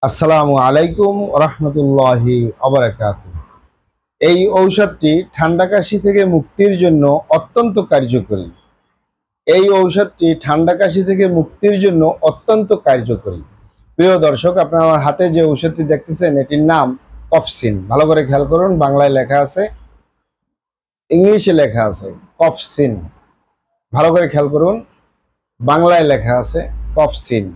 আসসালামু আলাইকুম রহমতুল্লাহি ওয়াবারাকাতুহু। এই ঔষধটি ঠান্ডা কাশি থেকে মুক্তির জন্য অত্যন্ত কার্যকরী। এই ঔষধটি ঠান্ডা কাশি থেকে মুক্তির জন্য অত্যন্ত কার্যকরী। প্রিয় দর্শক, আপনারা আমার হাতে যে ঔষধটি দেখতেছেন এটির নাম কফসিন। ভালো করে খেয়াল করুন, বাংলায় লেখা আছে, ইংলিশে লেখা আছে কফসিন। ভালো করে খেয়াল করুন, বাংলায় লেখা আছে কফসিন।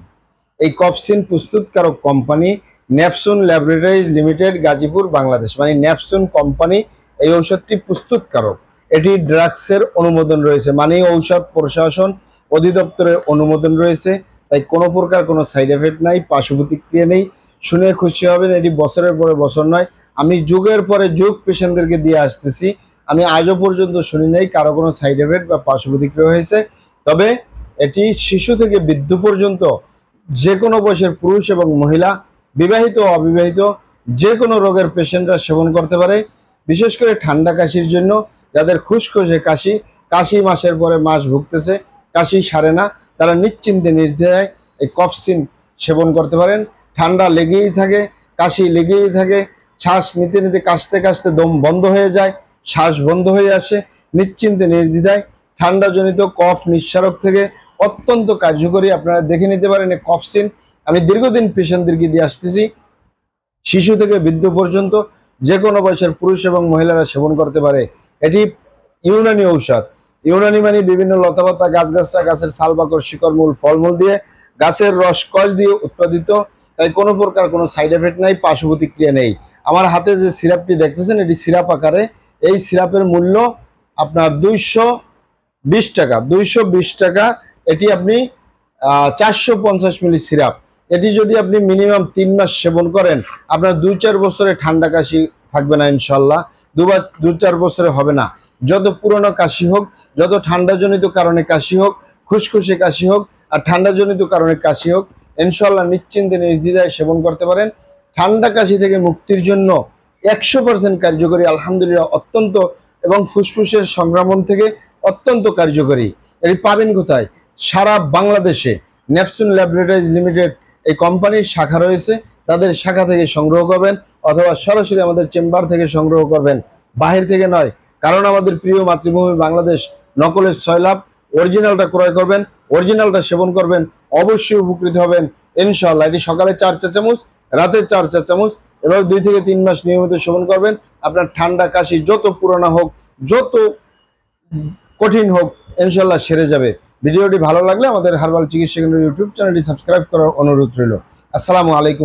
এই কফসিন প্রস্তুতকারক কোম্পানি নেফসুন ল্যাবরেটরিজ লিমিটেড, গাজীপুর, বাংলাদেশ। মানে নেফসুন কোম্পানি এই ঔষধটি প্রস্তুতকারক। এটি ড্রাগসের অনুমোদন রয়েছে, মানে ঔষধ প্রশাসন অধিদপ্তরের অনুমোদন রয়েছে। তাই কোনো প্রকার কোনো সাইড এফেক্ট নাই, পার্শ্ব প্রতিক্রিয়া নেই। শুনে খুশি হবেন, এটি বছরের পরে বছর নয়, আমি যুগের পরে যুগ পেশেন্টদেরকে দিয়ে আসতেছি। আমি আজও পর্যন্ত শুনি নাই কারো কোনো সাইড এফেক্ট বা পার্শ্ব প্রতিক্রিয়া হয়েছে। তবে এটি শিশু থেকে বৃদ্ধ পর্যন্ত, যে কোনো বয়সের পুরুষ এবং মহিলা, বিবাহিত ও অবিবাহিত, যে কোনো রোগের পেশেন্টরা সেবন করতে পারে। বিশেষ করে ঠান্ডা কাশির জন্য, যাদের খুসখুসে কাশি, কাশি মাসের পরে মাস ভুগতেছে, কাশি সারে না, তারা নিশ্চিন্তে নির্দ্বিধায় এই কফসিন সেবন করতে পারেন। ঠান্ডা লেগেই থাকে, কাশি লেগেই থাকে, শ্বাস নিতে নিতে কাশতে কাশতে দম বন্ধ হয়ে যায়, শ্বাস বন্ধ হয়ে আসে। নিশ্চিন্তে নির্দ্বিধায় ঠান্ডাজনিত কফ নিঃসারক থেকে অত্যন্ত কার্যকরী। আপনারা দেখে নিতে পারেন এই কফসিন। আমি দীর্ঘদিন পেশেন্টদেরকে দিয়ে আসতেছি, শিশু থেকে বৃদ্ধ পর্যন্ত যে কোনো বয়সের পুরুষ এবং মহিলারা সেবন করতে পারে। এটি ইউনানি ঔষধ। ইউনানি মানে বিভিন্ন লতাপাতা, গাছগাছরা, গাছের ছাল, বাকড়, শিকড়, মূল, ফলমূল দিয়ে, গাছের রস কষ দিয়ে উৎপাদিত। তাই কোনো প্রকার কোনো সাইড এফেক্ট নাই, পার্শ্ব প্রতিক্রিয়া নেই। আমার হাতে যে সিরাপটি দেখতেছেন এটি সিরাপ আকারে। এই সিরাপের মূল্য আপনার 220 টাকা। 220 টাকা। এটি আপনি 450 মিলি সিরাপ। এটি যদি আপনি মিনিমাম 3 মাস সেবন করেন, আপনার 2-4 বছরে ঠান্ডা কাশি থাকবে না ইনশাল্লাহ। 2-4 বছরে হবে না। যত পুরনো কাশি হোক, যত ঠান্ডাজনিত কারণে কাশি হোক, খুসখুসে কাশি হোক আর ঠান্ডাজনিত কারণে কাশি হোক, ইনশাল্লাহ নিশ্চিন্তে নির্দ্বিধায় সেবন করতে পারেন। ঠান্ডা কাশি থেকে মুক্তির জন্য 100% কার্যকরী, আলহামদুলিল্লাহ, অত্যন্ত। এবং ফুসফুসের সংক্রমণ থেকে অত্যন্ত কার্যকরী। এটি পাবেন কোথায়? সারা বাংলাদেশে নেফসুন ল্যাবরেটরিজ লিমিটেড এই কোম্পানির শাখা রয়েছে, তাদের শাখা থেকে সংগ্রহ করবেন অথবা সরাসরি আমাদের চেম্বার থেকে সংগ্রহ করবেন, বাহির থেকে নয়। কারণ আমাদের প্রিয় মাতৃভূমি বাংলাদেশ, নকলের সয়লাভ। অরিজিনালটা ক্রয় করবেন, অরিজিনালটা সেবন করবেন, অবশ্যই উপকৃত হবেন ইনশাআল্লাহ। এটি সকালে 4 চা চামচ, রাতে 4 চা চামচ, এবার 2 থেকে 3 মাস নিয়মিত সেবন করবেন। আপনার ঠান্ডা কাশি যত পুরানো হোক, যত কঠিন হোক, ইনশাল্লাহ সেরে যাবে। ভিডিওটি ভালো লাগলে আমাদের হার্বাল চিকিৎসা কেন্দ্র ইউটিউব চ্যানেলটি সাবস্ক্রাইব করার অনুরোধ রইল। আসসালামু আলাইকুম।